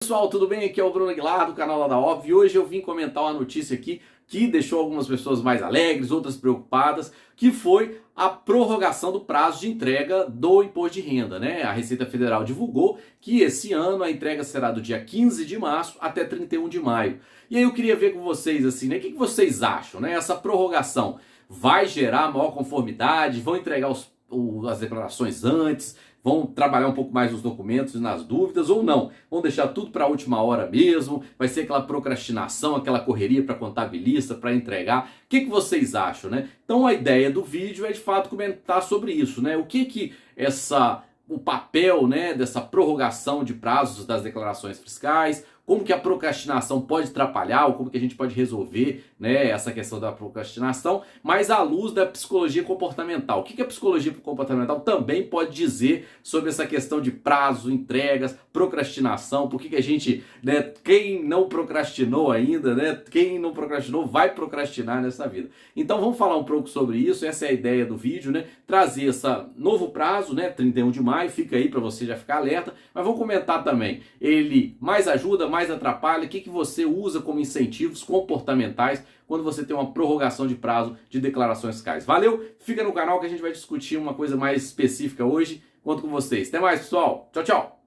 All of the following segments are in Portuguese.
Pessoal, tudo bem? Aqui é o Bruno Aguilar do canal lá da OV e hoje eu vim comentar uma notícia aqui que deixou algumas pessoas mais alegres, outras preocupadas, que foi a prorrogação do prazo de entrega do imposto de renda, né? A Receita Federal divulgou que esse ano a entrega será do dia 15 de março até 31 de maio. E aí eu queria ver com vocês assim, né? O que vocês acham, né? Essa prorrogação vai gerar maior conformidade? Vão entregar as declarações antes? Vão trabalhar um pouco mais nos documentos e nas dúvidas ou não? Vão deixar tudo para a última hora mesmo? Vai ser aquela procrastinação, aquela correria para contabilista, para entregar? O que vocês acham, né? Então a ideia do vídeo é de fato comentar sobre isso, né? O que o papel, né, dessa prorrogação de prazos das declarações fiscais, como que a procrastinação pode atrapalhar, ou como que a gente pode resolver, né, essa questão da procrastinação, mas à luz da psicologia comportamental. O que a psicologia comportamental também pode dizer sobre essa questão de prazo, entregas, procrastinação, por que a gente, né, quem não procrastinou ainda, né, quem não procrastinou vai procrastinar nessa vida. Então vamos falar um pouco sobre isso, essa é a ideia do vídeo, né, trazer esse novo prazo, né, 31 de maio, fica aí para você já ficar alerta, mas vamos comentar também, ele mais ajuda, mais atrapalha, o que você usa como incentivos comportamentais quando você tem uma prorrogação de prazo de declarações fiscais. Valeu? Fica no canal que a gente vai discutir uma coisa mais específica hoje. Conto com vocês. Até mais, pessoal. Tchau, tchau.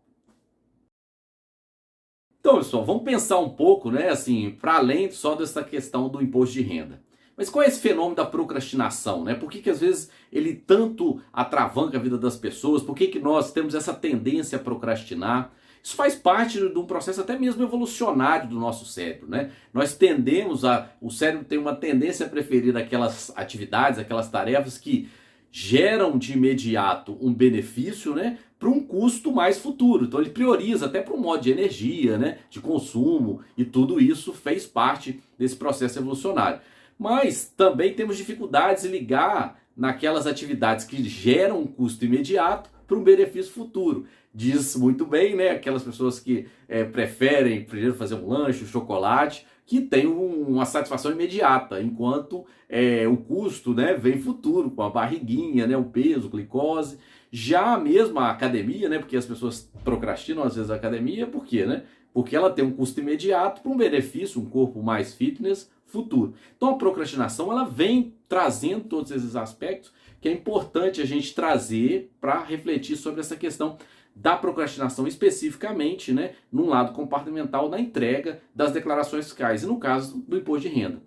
Então, pessoal, vamos pensar um pouco, né, assim, para além só dessa questão do imposto de renda. Mas qual é esse fenômeno da procrastinação, né? Por que às vezes ele tanto atravanca a vida das pessoas? Por que nós temos essa tendência a procrastinar? Isso faz parte de um processo até mesmo evolucionário do nosso cérebro, né? Nós tendemos o cérebro tem uma tendência a preferir aquelas atividades, aquelas tarefas que geram de imediato um benefício, né, para um custo mais futuro. Então ele prioriza até para um modo de energia, né, de consumo, e tudo isso fez parte desse processo evolucionário. Mas também temos dificuldades em ligar naquelas atividades que geram um custo imediato para um benefício futuro. Diz muito bem, né, aquelas pessoas que preferem primeiro fazer um lanche, um chocolate, que tem uma satisfação imediata, enquanto o custo, né, vem futuro, com a barriguinha, né, o peso, glicose. Já mesmo a academia, né, porque as pessoas procrastinam às vezes a academia, por quê, né? Porque ela tem um custo imediato para um benefício, um corpo mais fitness futuro. Então a procrastinação ela vem trazendo todos esses aspectos que é importante a gente trazer para refletir sobre essa questão da procrastinação especificamente, né, num lado compartimental da entrega das declarações fiscais e no caso do imposto de renda.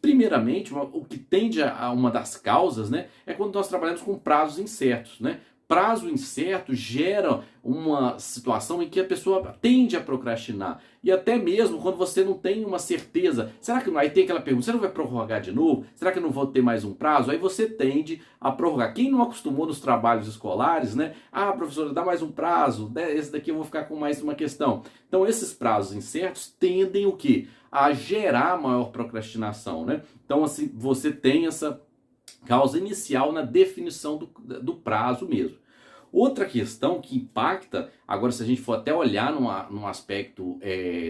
Primeiramente, o que tende a uma das causas, né, é quando nós trabalhamos com prazos incertos, né? Prazo incerto gera uma situação em que a pessoa tende a procrastinar. E até mesmo quando você não tem uma certeza, será que aí tem aquela pergunta, você não vai prorrogar de novo? Será que eu não vou ter mais um prazo? Aí você tende a prorrogar. Quem não acostumou nos trabalhos escolares, né? Ah, professora, dá mais um prazo, né? Esse daqui eu vou ficar com mais uma questão. Então esses prazos incertos tendem o quê? A gerar maior procrastinação, né? Então assim, você tem essa causa inicial na definição do prazo mesmo. Outra questão que impacta, agora se a gente for até olhar num aspecto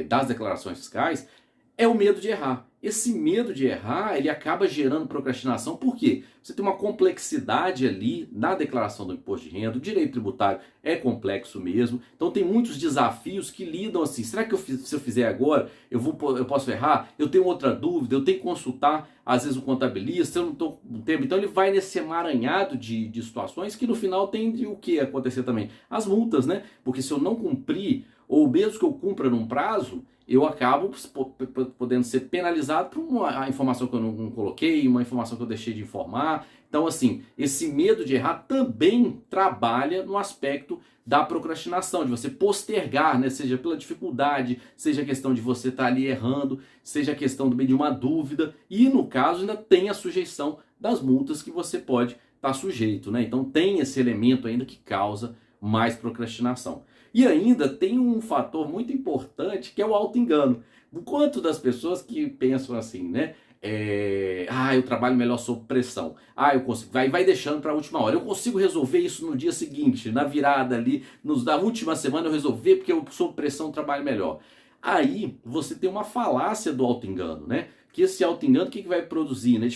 das declarações fiscais, é o medo de errar. Esse medo de errar, ele acaba gerando procrastinação, por quê? Você tem uma complexidade ali na declaração do imposto de renda, o direito tributário é complexo mesmo, então tem muitos desafios que lidam assim, será que se eu fizer agora, eu posso errar? Eu tenho outra dúvida, eu tenho que consultar às vezes o contabilista, eu não estou com tempo, então ele vai nesse emaranhado de situações que no final tem de o que acontecer também? As multas, né? Porque se eu não cumprir, ou mesmo que eu cumpra num prazo, eu acabo podendo ser penalizado por uma informação que eu não coloquei, uma informação que eu deixei de informar. Então, assim, esse medo de errar também trabalha no aspecto da procrastinação, de você postergar, né? Seja pela dificuldade, seja a questão de você estar ali errando, seja a questão de uma dúvida, e no caso ainda tem a sujeição das multas que você pode estar sujeito, né? Então tem esse elemento ainda que causa mais procrastinação. E ainda tem um fator muito importante que é o auto-engano. O quanto das pessoas que pensam assim, né? Eu trabalho melhor sob pressão. Eu consigo. Vai deixando para a última hora. Eu consigo resolver isso no dia seguinte, na virada ali, na última semana eu resolver porque eu sob pressão trabalho melhor. Aí você tem uma falácia do auto-engano, né? Que esse auto-engano o que vai produzir? Né?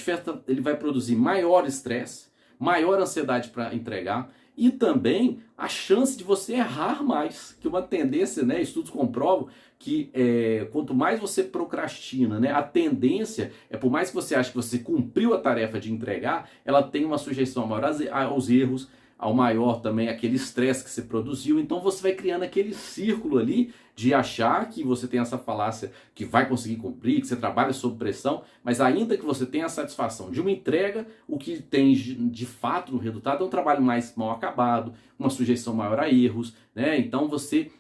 Ele vai produzir maior estresse, maior ansiedade para entregar, e também a chance de você errar mais, que uma tendência, né, estudos comprovam que quanto mais você procrastina, né, a tendência é, por mais que você ache que você cumpriu a tarefa de entregar, ela tem uma sujeição maior aos erros, ao maior também aquele estresse que você produziu, então você vai criando aquele círculo ali de achar que você tem essa falácia que vai conseguir cumprir, que você trabalha sob pressão, mas ainda que você tenha a satisfação de uma entrega, o que tem de fato no resultado é um trabalho mais mal acabado, uma sujeição maior a erros, né? Então você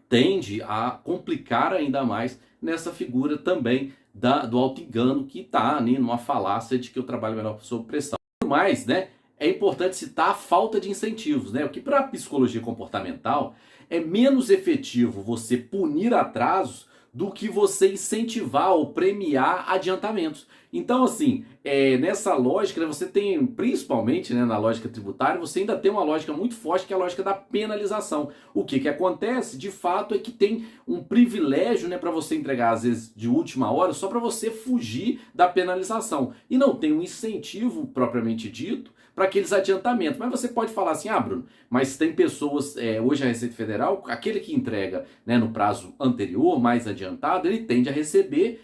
tende a complicar ainda mais nessa figura também do auto-engano que está ali numa falácia de que eu trabalho melhor sob pressão. Mas, né, é importante citar a falta de incentivos, né? O que para a psicologia comportamental é menos efetivo você punir atrasos do que você incentivar ou premiar adiantamentos. Então, assim, nessa lógica, né, você tem, principalmente, né, na lógica tributária, você ainda tem uma lógica muito forte, que é a lógica da penalização. O que acontece, de fato, é que tem um privilégio, né, para você entregar, às vezes, de última hora, só para você fugir da penalização. E não tem um incentivo, propriamente dito, para aqueles adiantamentos. Mas você pode falar assim, Bruno, mas tem pessoas, hoje a Receita Federal, aquele que entrega, né, no prazo anterior, mais adiantado, ele tende a receber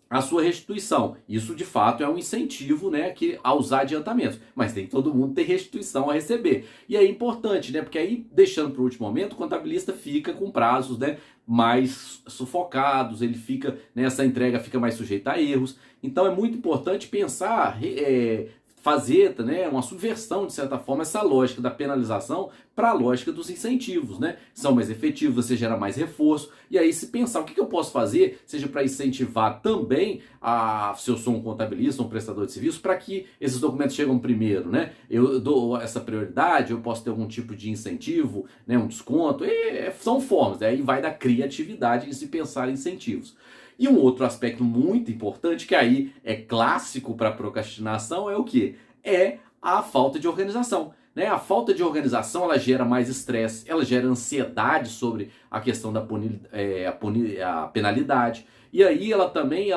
a sua restituição. Isso de fato é um incentivo, né, a usar adiantamentos, mas nem todo mundo tem restituição a receber. E é importante, né, porque aí, deixando para o último momento, o contabilista fica com prazos, né, mais sufocados, ele fica, né, essa entrega fica mais sujeita a erros. Então é muito importante pensar, fazer, né, uma subversão, de certa forma, essa lógica da penalização para a lógica dos incentivos, né? São mais efetivos, você gera mais reforço, e aí se pensar o que eu posso fazer, seja para incentivar também, se eu sou um contabilista, um prestador de serviços, para que esses documentos cheguem primeiro, né? Eu dou essa prioridade, eu posso ter algum tipo de incentivo, né, um desconto, são formas, aí vai da criatividade em se pensar em incentivos. E um outro aspecto muito importante, que aí é clássico para a procrastinação, é o quê? É a falta de organização. Né? A falta de organização, ela gera mais estresse, ela gera ansiedade sobre a questão da a penalidade. E aí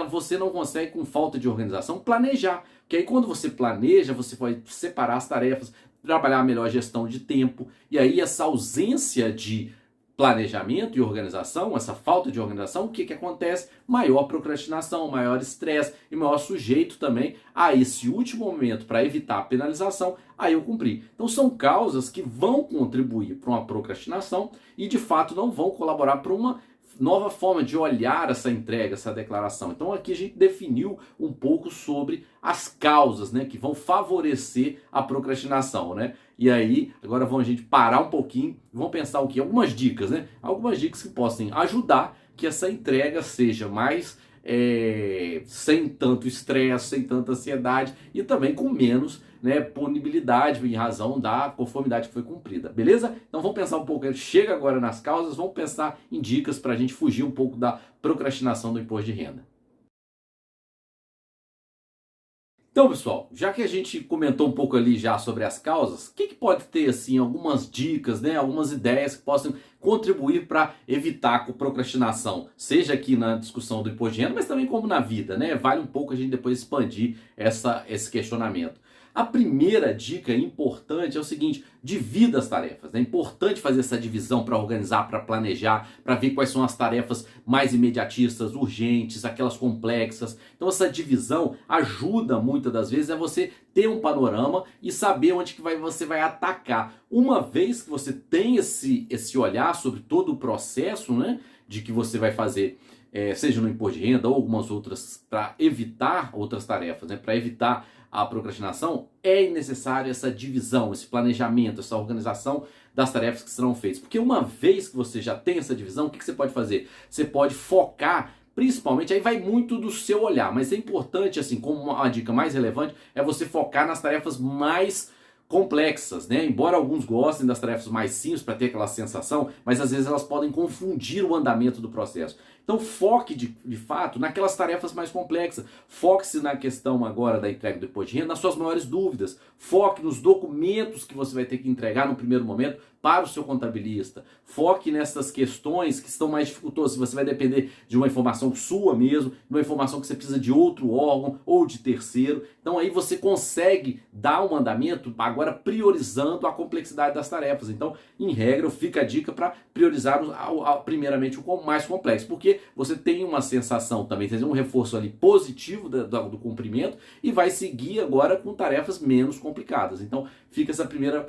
você não consegue, com falta de organização, planejar. Porque aí quando você planeja, você pode separar as tarefas, trabalhar a melhor gestão de tempo. E aí essa ausência de planejamento e organização, essa falta de organização, o que acontece? Maior procrastinação, maior estresse e maior sujeito também a esse último momento para evitar a penalização, aí eu cumpri. Então são causas que vão contribuir para uma procrastinação e de fato não vão colaborar para uma nova forma de olhar essa entrega, essa declaração. Então aqui a gente definiu um pouco sobre as causas, né, que vão favorecer a procrastinação, né? E aí, agora a gente parar um pouquinho e vamos pensar o quê? Algumas dicas, né? Algumas dicas que possam ajudar que essa entrega seja mais sem tanto estresse, sem tanta ansiedade e também com menos, né, punibilidade em razão da conformidade que foi cumprida, beleza? Então vamos pensar um pouco, chega agora nas causas, vamos pensar em dicas para a gente fugir um pouco da procrastinação do imposto de renda. Então, pessoal, já que a gente comentou um pouco ali já sobre as causas, o que pode ter, assim, algumas dicas, né, algumas ideias que possam contribuir para evitar a procrastinação, seja aqui na discussão do imposto de renda, mas também como na vida, né? Vale um pouco a gente depois expandir esse questionamento. A primeira dica importante é o seguinte: divida as tarefas. É importante fazer essa divisão para organizar, para planejar, para ver quais são as tarefas mais imediatistas, urgentes, aquelas complexas. Então essa divisão ajuda muitas das vezes a você ter um panorama e saber onde que você vai atacar. Uma vez que você tem esse olhar sobre todo o processo, né, de que você vai fazer, seja no imposto de renda ou algumas outras, para evitar outras tarefas, né, para evitar a procrastinação, é necessário essa divisão, esse planejamento, essa organização das tarefas que serão feitas. Porque uma vez que você já tem essa divisão, o que você pode fazer? Você pode focar, principalmente, aí vai muito do seu olhar, mas é importante, assim, como uma dica mais relevante, é você focar nas tarefas mais complexas, né? Embora alguns gostem das tarefas mais simples para ter aquela sensação, mas às vezes elas podem confundir o andamento do processo. Então foque de fato naquelas tarefas mais complexas. Foque-se na questão agora da entrega do imposto de renda, nas suas maiores dúvidas. Foque nos documentos que você vai ter que entregar no primeiro momento para o seu contabilista. Foque nessas questões que estão mais dificultosas. Você vai depender de uma informação sua mesmo, de uma informação que você precisa de outro órgão ou de terceiro. Então aí você consegue dar um andamento agora agora priorizando a complexidade das tarefas. Então, em regra, fica a dica para priorizar primeiramente o mais complexo, porque você tem uma sensação também, tem um reforço ali positivo do cumprimento e vai seguir agora com tarefas menos complicadas. Então, fica essa primeira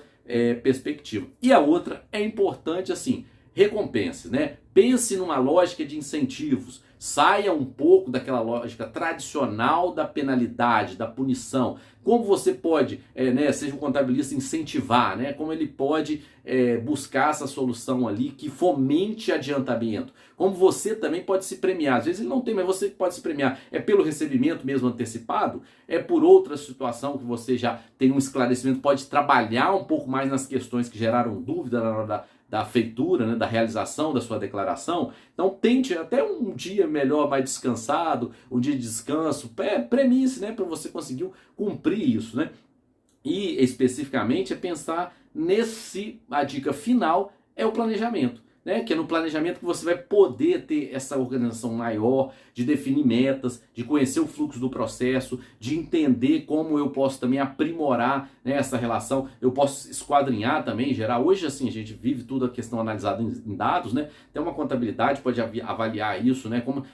perspectiva. E a outra é importante assim, recompense, né? Pense numa lógica de incentivos. Saia um pouco daquela lógica tradicional da penalidade, da punição. Como você pode, seja o contabilista, incentivar, né? Como ele pode buscar essa solução ali que fomente adiantamento. Como você também pode se premiar. Às vezes ele não tem, mas você pode se premiar. É pelo recebimento mesmo antecipado? É por outra situação que você já tem um esclarecimento, pode trabalhar um pouco mais nas questões que geraram dúvida na hora da feitura, né, da realização da sua declaração. Então tente até um dia melhor, mais descansado, um dia de descanso, premie-se, né, para você conseguir cumprir isso, né? E especificamente é pensar a dica final é o planejamento. Né, que é no planejamento que você vai poder ter essa organização maior, de definir metas, de conhecer o fluxo do processo, de entender como eu posso também aprimorar, né, essa relação, eu posso esquadrinhar também, gerar. Hoje assim a gente vive tudo a questão analisada em dados, né? Tem uma contabilidade, pode avaliar isso, né? Como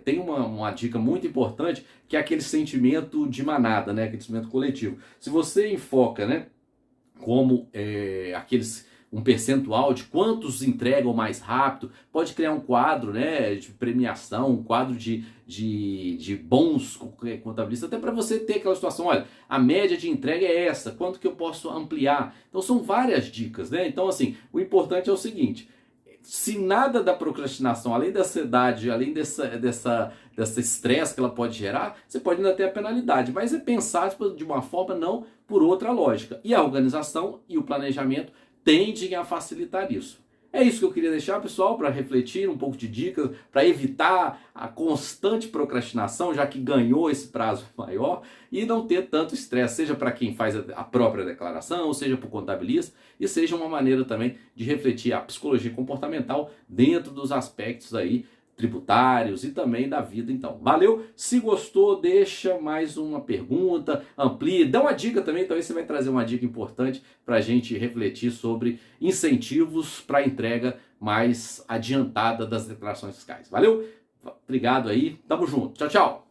tem uma dica muito importante que é aquele sentimento de manada, né? Aquele sentimento coletivo. Se você enfoca, né, como um percentual de quantos entregam mais rápido, pode criar um quadro, né, de premiação, um quadro de bons contabilistas, até para você ter aquela situação, olha, a média de entrega é essa, quanto que eu posso ampliar? Então são várias dicas, né? Então assim, o importante é o seguinte, se nada da procrastinação, além da ansiedade, além dessa estresse que ela pode gerar, você pode ainda ter a penalidade, mas é pensar de uma forma não por outra lógica. E a organização e o planejamento tendem a facilitar isso. É isso que eu queria deixar, pessoal, para refletir um pouco de dicas, para evitar a constante procrastinação, já que ganhou esse prazo maior, e não ter tanto estresse, seja para quem faz a própria declaração, seja para o contabilista, e seja uma maneira também de refletir a psicologia comportamental dentro dos aspectos aí tributários e também da vida. Então, valeu, se gostou, deixa mais uma pergunta, amplie, dá uma dica também, talvez você vai trazer uma dica importante para a gente refletir sobre incentivos para entrega mais adiantada das declarações fiscais. Valeu, obrigado aí, tamo junto, tchau, tchau.